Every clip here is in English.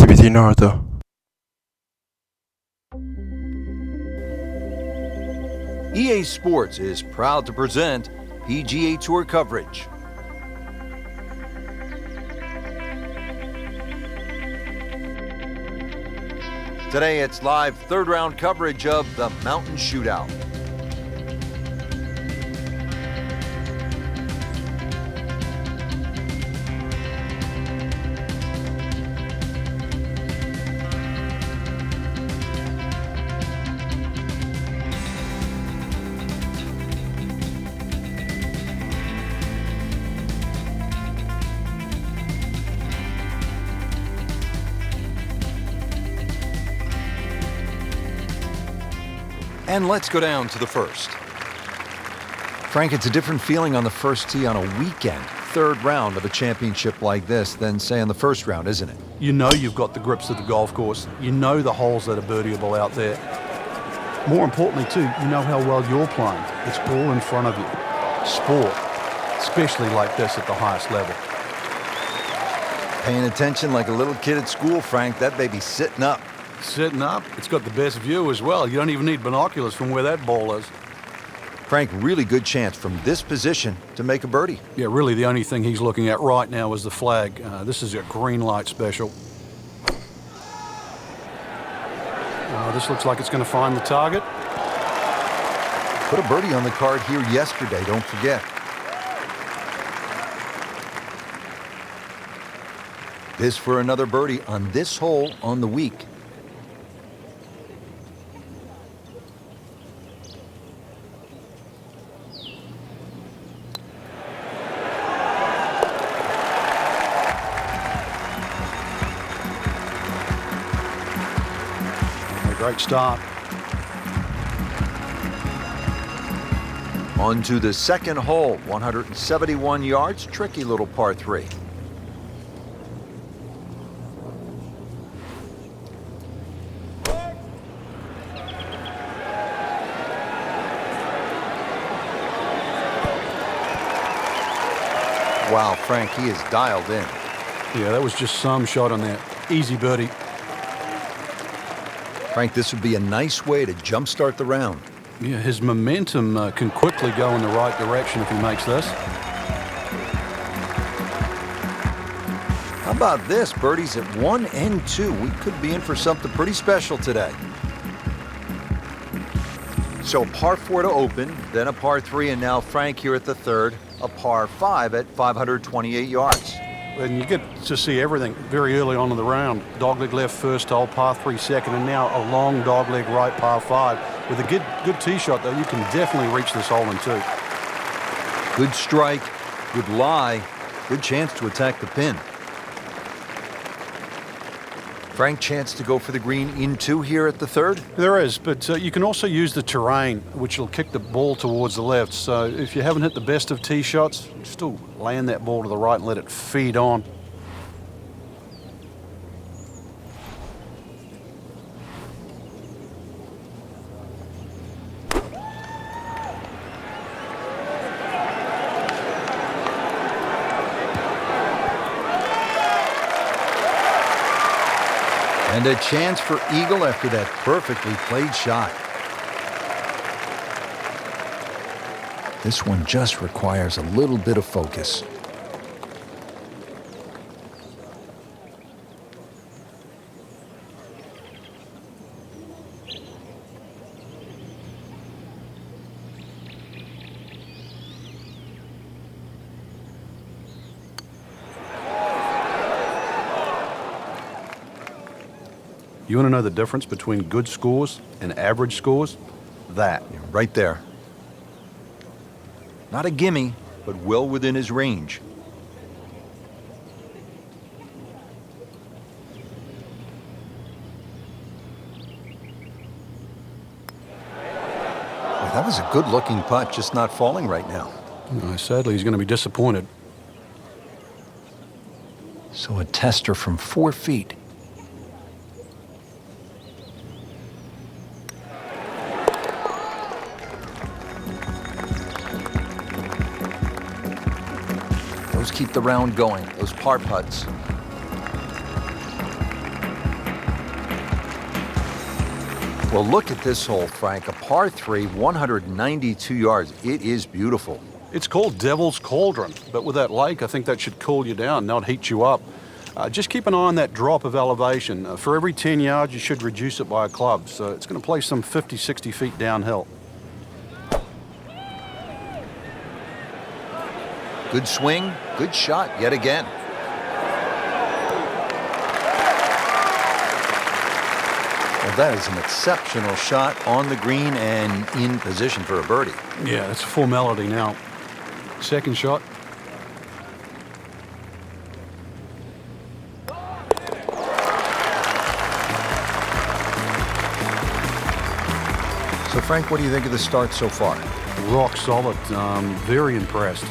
activity 那儿的。EA Sports is proud to present PGA Tour coverage. Today it's live third round coverage of the Mountain Shootout. And let's go down to the first. Frank, it's a different feeling on the first tee on a weekend, third round of a championship like this than, say, on the first round, isn't it? You know you've got the grips of the golf course. You know the holes that are birdieable out there. More importantly, too, you know how well you're playing. It's all in front of you. Sport, especially like this at the highest level. Paying attention like a little kid at school, Frank. That baby's sitting up. Sitting up, it's got the best view as well. You don't even need binoculars from where that ball is. Frank, really good chance from this position to make a birdie. Yeah, really the only thing he's looking at right now is the flag. This is a green light special. This looks like it's going to find the target. Put a birdie on the card here yesterday, don't forget. This for another birdie on this hole on the week. Great start. On to the second hole, 171 yards, tricky little par 3. Wow, Frank, he is dialed in. Yeah, that was just some shot on that. Easy birdie. Frank, this would be a nice way to jumpstart the round. Yeah, his momentum can quickly go in the right direction if he makes this. How about this? Birdies at 1 and 2. We could be in for something pretty special today. So par 4 to open, then a par 3, and now Frank here at the third, a par 5 at 528 yards. And you get to see everything very early on in the round. Dogleg left first hole, par 3 second, and now a long dogleg right par 5. With a good tee shot, though, you can definitely reach this hole in 2. Good strike, good lie, good chance to attack the pin. Frank, chance to go for the green in 2 here at the third? There is, but you can also use the terrain, which will kick the ball towards the left. So if you haven't hit the best of tee shots, still land that ball to the right and let it feed on. And a chance for eagle after that perfectly played shot. This one just requires a little bit of focus. You want to know the difference between good scores and average scores? That. Yeah, right there. Not a gimme, but well within his range. Well, that was a good-looking putt, just not falling right now. Sadly, he's going to be disappointed. So a tester from 4 feet. Those keep the round going, those par putts. Well, look at this hole, Frank. A par 3, 192 yards. It is beautiful. It's called Devil's Cauldron, but with that lake, I think that should cool you down, not heat you up. Just keep an eye on that drop of elevation. For every 10 yards, you should reduce it by a club. So it's going to play some 50, 60 feet downhill. Good swing, good shot yet again. Well, that is an exceptional shot on the green and in position for a birdie. Yeah, it's a formality now. Second shot. So, Frank, what do you think of the start so far? Rock solid. Very impressed.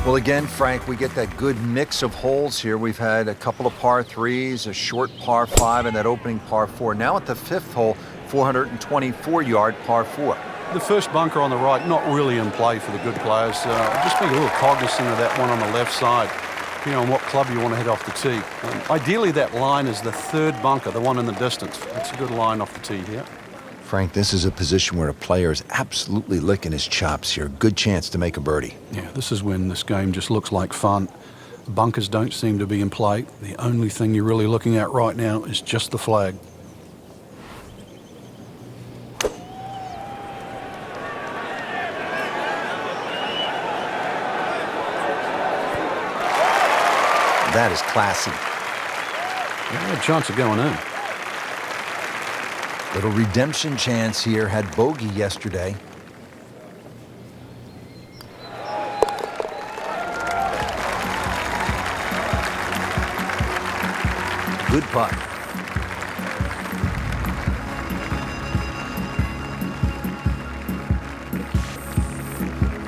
Well, again, Frank, we get that good mix of holes here. We've had a couple of par 3s, a short par 5, and that opening par 4. Now at the 5th hole, 424-yard par 4. The first bunker on the right, not really in play for the good players. Just be a little cognizant of that one on the left side, depending on what club you want to hit off the tee. Ideally, that line is the third bunker, the one in the distance. That's a good line off the tee here. Frank, this is a position where a player is absolutely licking his chops here. Good chance to make a birdie. Yeah, this is when this game just looks like fun. Bunkers don't seem to be in play. The only thing you're really looking at right now is just the flag. That is classy. Yeah, a chance of going in. Little redemption chance here. Had bogey yesterday. Good putt.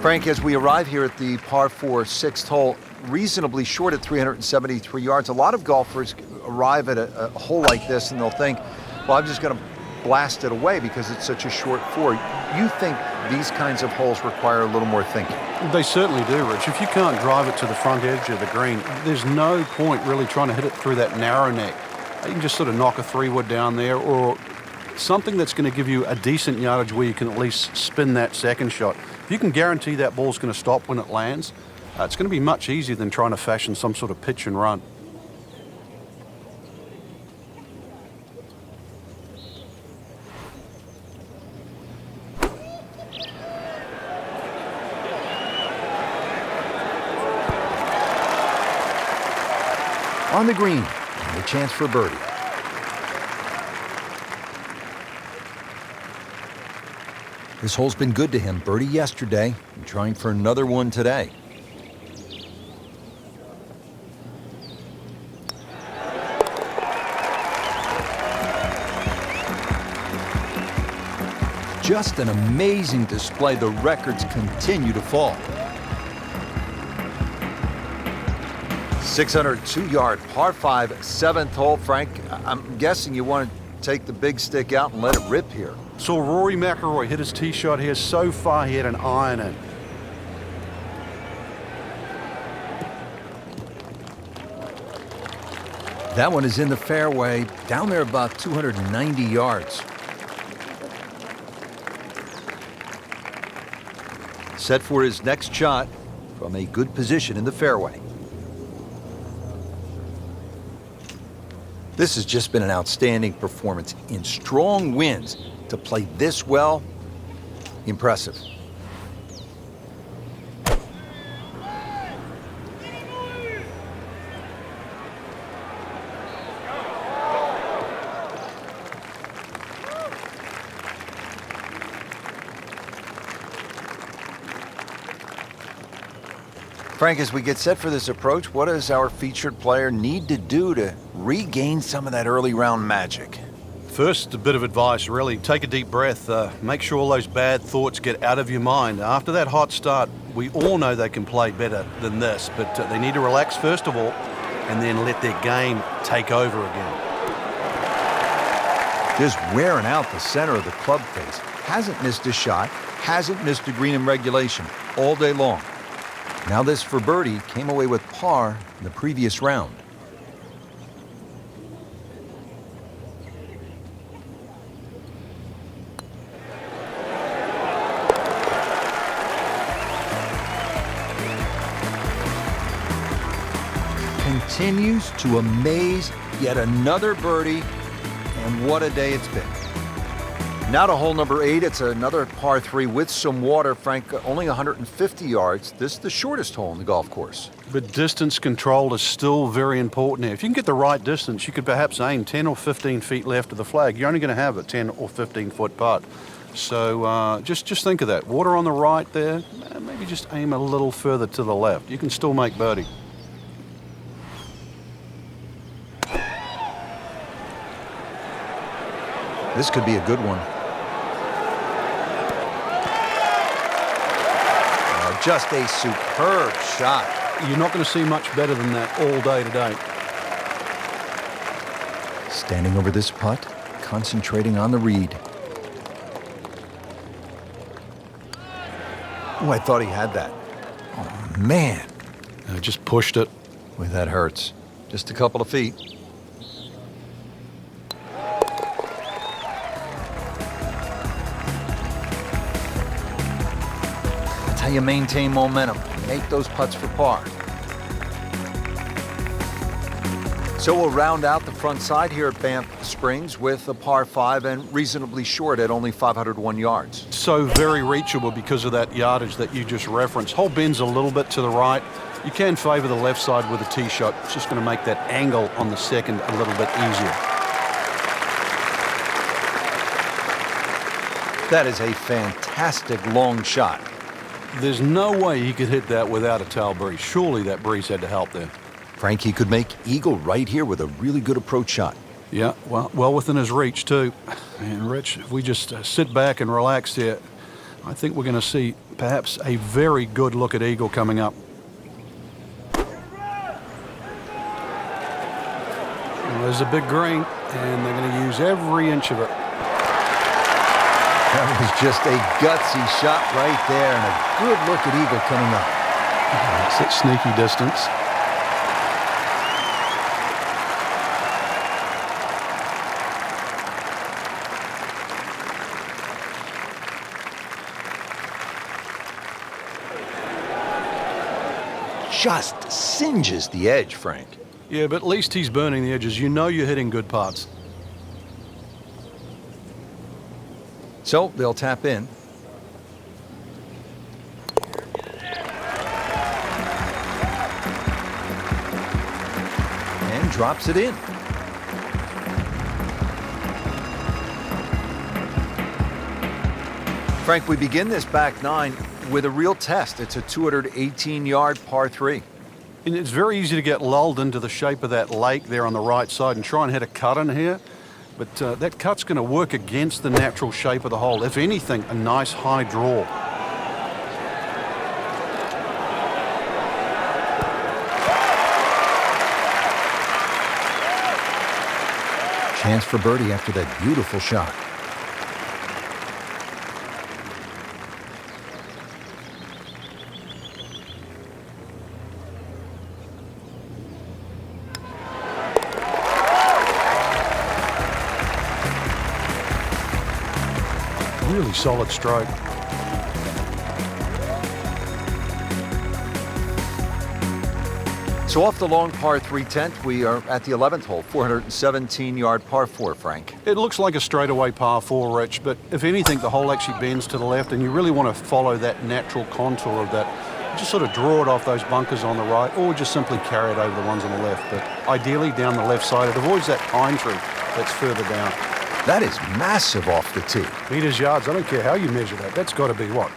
Frank, as we arrive here at the par 4 6th hole, reasonably short at 373 yards. A lot of golfers arrive at a hole like this and they'll think, well, I'm just going to blast it away because it's such a short 4. You think these kinds of holes require a little more thinking? They certainly do, Rich. If you can't drive it to the front edge of the green, there's no point really trying to hit it through that narrow neck. You can just sort of knock a 3-wood down there or something that's going to give you a decent yardage where you can at least spin that second shot. If you can guarantee that ball's going to stop when it lands, it's going to be much easier than trying to fashion some sort of pitch and run. On the green, and a chance for a birdie. This hole's been good to him. Birdie yesterday, and trying for another one today. Just an amazing display. The records continue to fall. 602-yard par 5 7th hole. Frank, I'm guessing you want to take the big stick out and let it rip here. So Rory McIlroy hit his tee shot here. So far, he had an iron in. That one is in the fairway, down there about 290 yards. Set for his next shot from a good position in the fairway. This has just been an outstanding performance in strong winds. To play this well, impressive. Frank, as we get set for this approach, what does our featured player need to do to regain some of that early round magic? First, a bit of advice, really. Take a deep breath. Make sure all those bad thoughts get out of your mind. After that hot start, we all know they can play better than this, but they need to relax first of all and then let their game take over again. Just wearing out the center of the club face. Hasn't missed a shot, hasn't missed a green in regulation all day long. Now this for birdie, came away with par in the previous round. continues to amaze. Yet another birdie, and what a day it's been. Now to hole number 8. It's another par 3 with some water. Frank, only 150 yards. This is the shortest hole in the golf course. But distance control is still very important here. If you can get the right distance, you could perhaps aim 10 or 15 feet left of the flag. You're only going to have a 10 or 15-foot putt. So just think of that. Water on the right there. Maybe just aim a little further to the left. You can still make birdie. This could be a good one. Just a superb shot. You're not going to see much better than that all day today. Standing over this putt, concentrating on the read. Oh, I thought he had that. Oh, man. Just pushed it. Boy, that hurts. Just a couple of feet. That's how you maintain momentum. Make those putts for par. So we'll round out the front side here at Banff Springs with a par 5 and reasonably short at only 501 yards. So very reachable because of that yardage that you just referenced. Hole bends a little bit to the right. You can favor the left side with a tee shot. It's just going to make that angle on the second a little bit easier. That is a fantastic long shot. There's no way he could hit that without a tail breeze. Surely that breeze had to help there. Frank, he could make eagle right here with a really good approach shot. Yeah, well within his reach, too. And, Rich, if we just sit back and relax here, I think we're going to see perhaps a very good look at eagle coming up. Well, there's a big green, and they're going to use every inch of it. That was just a gutsy shot right there, and a good look at eagle coming up. That's that sneaky distance. Just singes the edge, Frank. Yeah, but at least he's burning the edges. You know you're hitting good putts. So they'll tap in. And drops it in. Frank, we begin this back 9 with a real test. It's a 218-yard par 3. And it's very easy to get lulled into the shape of that lake there on the right side and try and hit a cut in here. But that cut's going to work against the natural shape of the hole. If anything, a nice high draw. Chance for birdie after that beautiful shot. Really solid stroke. So off the long par 3 10th, we are at the 11th hole, 417-yard par 4, Frank. It looks like a straightaway par 4, Rich, but if anything, the hole actually bends to the left, and you really want to follow that natural contour of that. Just sort of draw it off those bunkers on the right, or just simply carry it over the ones on the left. But ideally down the left side, it avoids that pine tree that's further down. That is massive off the tee. Meters, yards, I don't care how you measure that. That's got to be what?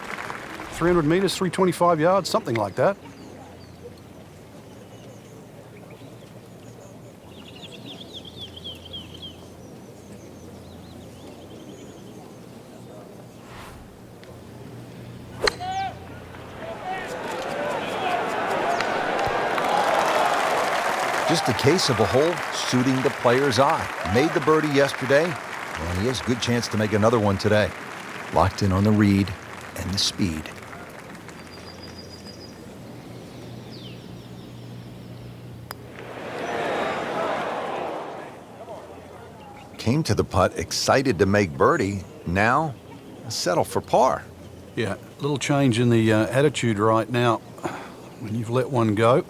300 meters, 325 yards, something like that. Just a case of a hole suiting the player's eye. Made the birdie yesterday, and he has a good chance to make another one today. Locked in on the read and the speed. Came to the putt excited to make birdie. Now, settle for par. Yeah, a little change in the attitude right now. When you've let one go,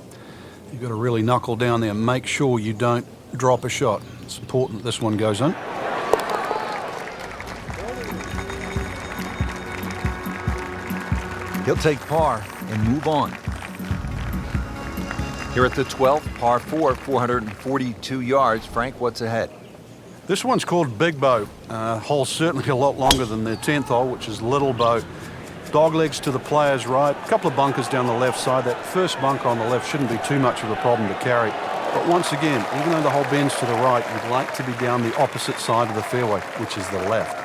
You've got to really knuckle down there and make sure you don't drop a shot. It's important this one goes in. He'll take par and move on. Here at the 12th, par 4, 442 yards. Frank, what's ahead? This one's called Big Bow. Hole's certainly a lot longer than the 10th hole, which is Little Bow. Dog legs to the player's right. A couple of bunkers down the left side. That first bunker on the left shouldn't be too much of a problem to carry. But once again, even though the hole bends to the right, you'd like to be down the opposite side of the fairway, which is the left.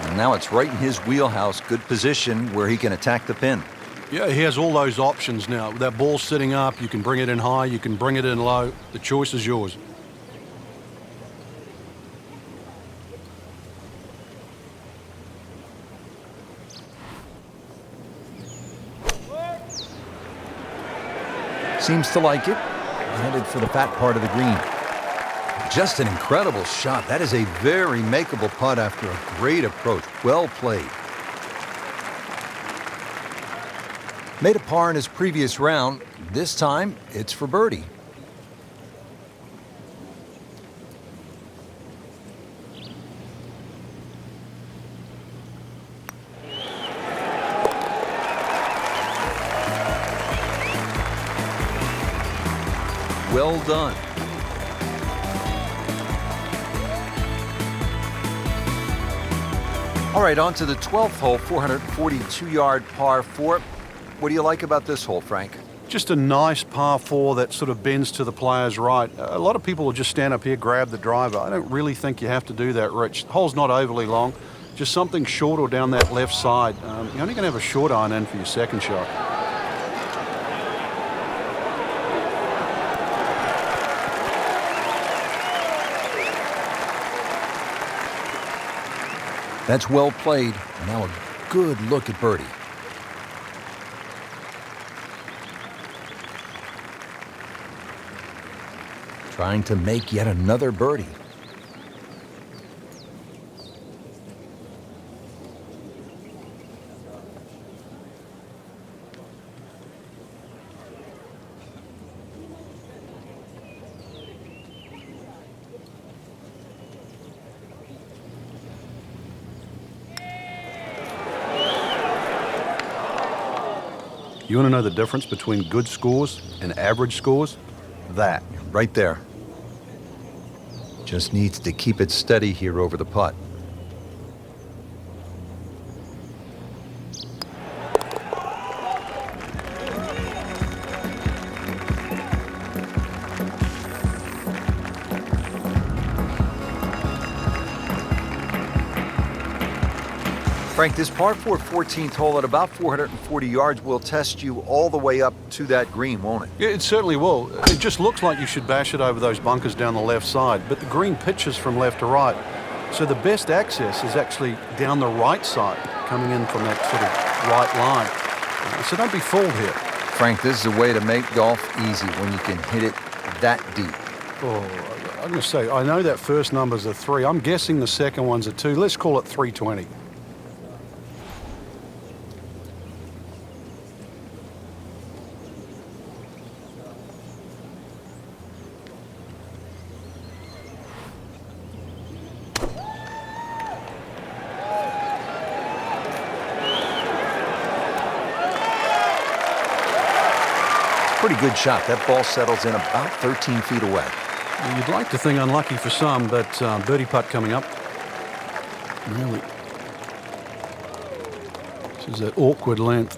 And now it's right in his wheelhouse. Good position where he can attack the pin. Yeah, he has all those options now. With that ball sitting up, you can bring it in high, you can bring it in low. The choice is yours. Seems to like it. Headed for the fat part of the green. Just an incredible shot. That is a very makeable putt after a great approach. Well played. Made a par in his previous round. This time, it's for birdie. Well done. All right, on to the 12th hole, 442-yard par 4. What do you like about this hole, Frank? Just a nice par 4 that sort of bends to the player's right. A lot of people will just stand up here, grab the driver. I don't really think you have to do that, Rich. The hole's not overly long. Just something short or down that left side. You're only going to have a short iron in for your second shot. That's well played. Now a good look at birdie. Trying to make yet another birdie. You want to know the difference between good scores and average scores? That. Right there. Just needs to keep it steady here over the putt. Frank, this par 4 14th hole at about 440 yards will test you all the way up to that green, won't it? Yeah, it certainly will. It just looks like you should bash it over those bunkers down the left side, but the green pitches from left to right. So the best access is actually down the right side, coming in from that sort of right line. So don't be fooled here. Frank, this is a way to make golf easy when you can hit it that deep. Oh, I'm going to say, I know that first number's a 3. I'm guessing the second one's a 2. Let's call it 320. Pretty good shot. That ball settles in about 13 feet away. You'd like to think unlucky for some, but birdie putt coming up. Really. This is that awkward length.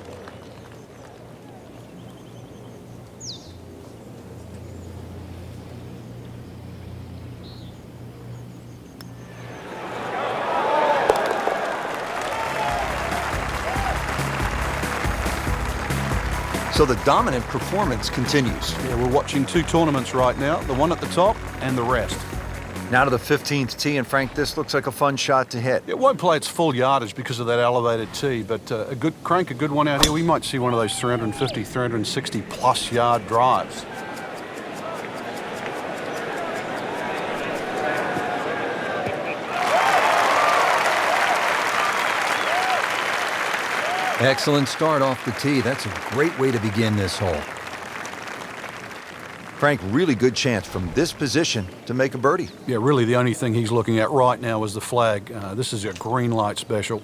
So the dominant performance continues. Yeah, we're watching 2 tournaments right now, the one at the top and the rest. Now to the 15th tee, and Frank, this looks like a fun shot to hit. It won't play its full yardage because of that elevated tee, but a good one out here. We might see one of those 350, 360 plus yard drives. Excellent start off the tee. That's a great way to begin this hole. Frank, really good chance from this position to make a birdie. Yeah, really the only thing he's looking at right now is the flag. This is a green light special.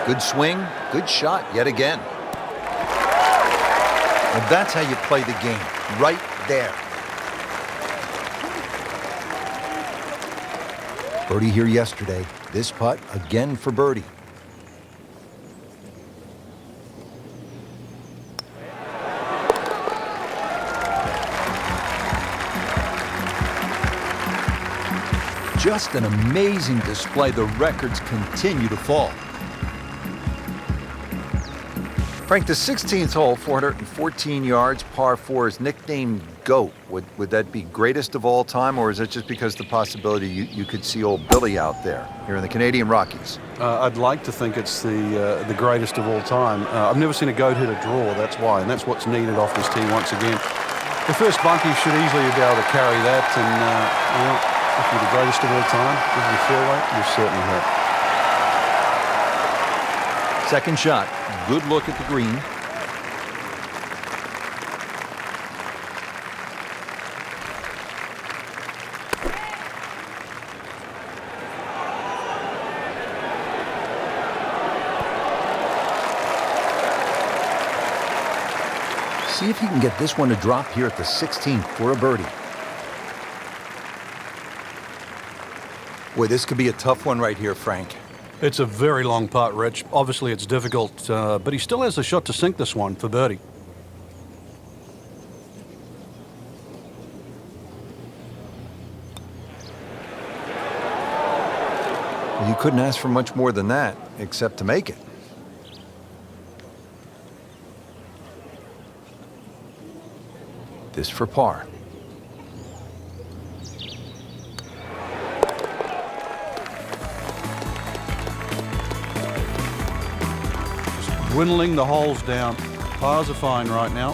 Good swing, good shot yet again. And that's how you play the game, right there. Birdie here yesterday. This putt again for birdie. Just an amazing display. The records continue to fall. Frank, the 16th hole, 414 yards, par 4, is nicknamed GOAT. Would that be greatest of all time, or is it just because the possibility you could see old Billy out there here in the Canadian Rockies? I'd like to think it's the greatest of all time. I've never seen a GOAT hit a draw, that's why, and that's what's needed off this tee once again. The first bunkie should easily be able to carry that, and if you're the greatest of all time, if you feel like, you certainly have. Second shot, good look at the green. See if he can get this one to drop here at the 16th for a birdie. Boy, this could be a tough one right here, Frank. It's a very long putt, Rich. Obviously, it's difficult, but he still has a shot to sink this one for birdie. You couldn't ask for much more than that, except to make it. This for par. Dwindling the holes down. Pars are fine right now.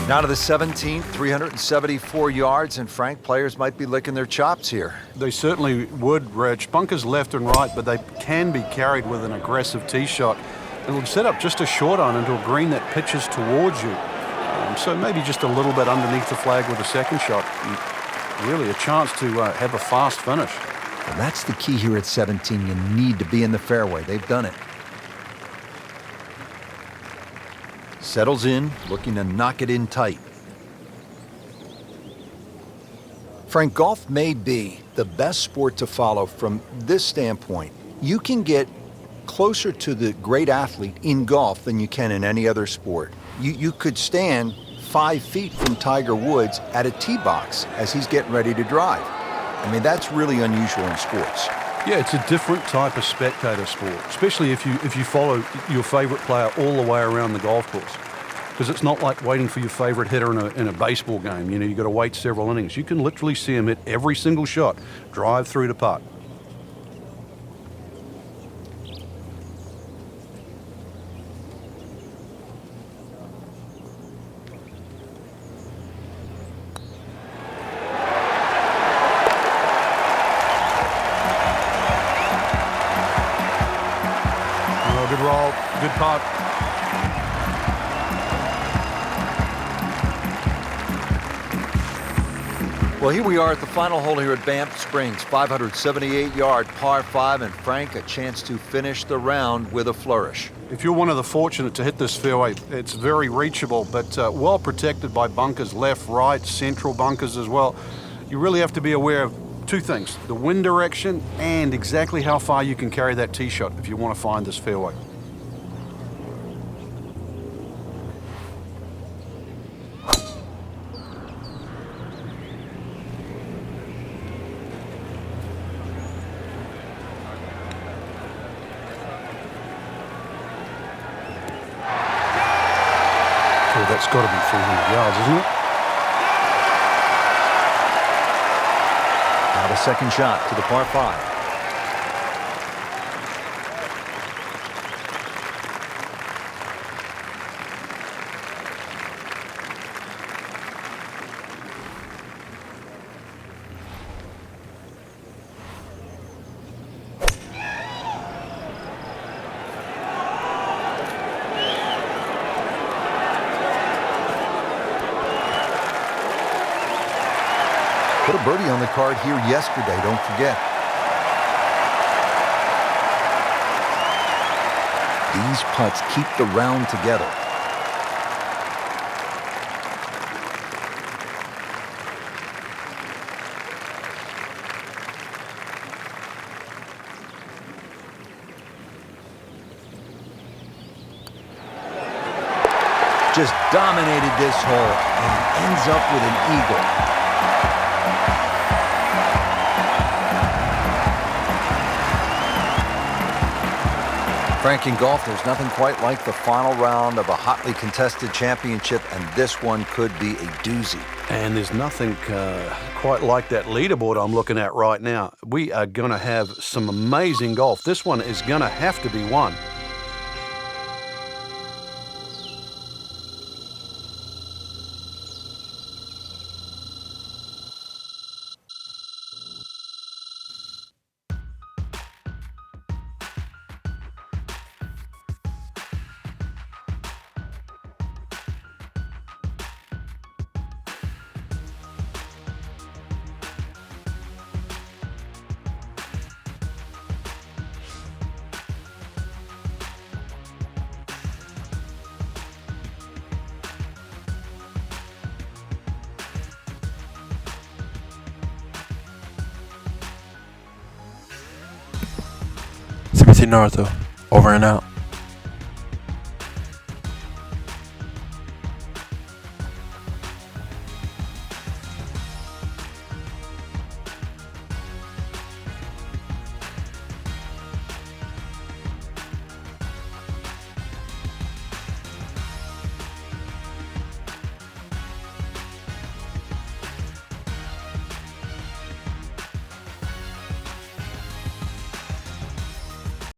Now to the 17th, 374 yards, and Frank, players might be licking their chops here. They certainly would, Rich. Bunkers left and right, but they can be carried with an aggressive tee shot. It'll set up just a short iron into a green that pitches towards you. So maybe just a little bit underneath the flag with a second shot. And really a chance to have a fast finish. Well, that's the key here at 17. You need to be in the fairway. They've done it. Settles in, looking to knock it in tight. Frank, golf may be the best sport to follow from this standpoint. You can get closer to the great athlete in golf than you can in any other sport. You could stand 5 feet from Tiger Woods at a tee box as he's getting ready to drive. I mean, that's really unusual in sports. Yeah, it's a different type of spectator sport, especially if you follow your favorite player all the way around the golf course. Because it's not like waiting for your favorite hitter in a baseball game. You know, you've got to wait several innings. You can literally see him hit every single shot, drive through to putt. Good roll, good putt. Well, here we are at the final hole here at Banff Springs, 578-yard par 5, and Frank, a chance to finish the round with a flourish. If you're one of the fortunate to hit this fairway, it's very reachable, but well protected by bunkers, left, right, central bunkers as well. You really have to be aware of two things, the wind direction and exactly how far you can carry that tee shot if you want to find this fairway. Oh, that's got to be 300 yards, isn't it? Now the second shot to the par 5. Put a birdie on the card here yesterday, don't forget. These putts keep the round together. Just dominated this hole and ends up with an eagle. Frank, in golf, there's nothing quite like the final round of a hotly contested championship, and this one could be a doozy. And there's nothing quite like that leaderboard I'm looking at right now. We are going to have some amazing golf. This one is going to have to be won. CBC Naruto, over and out.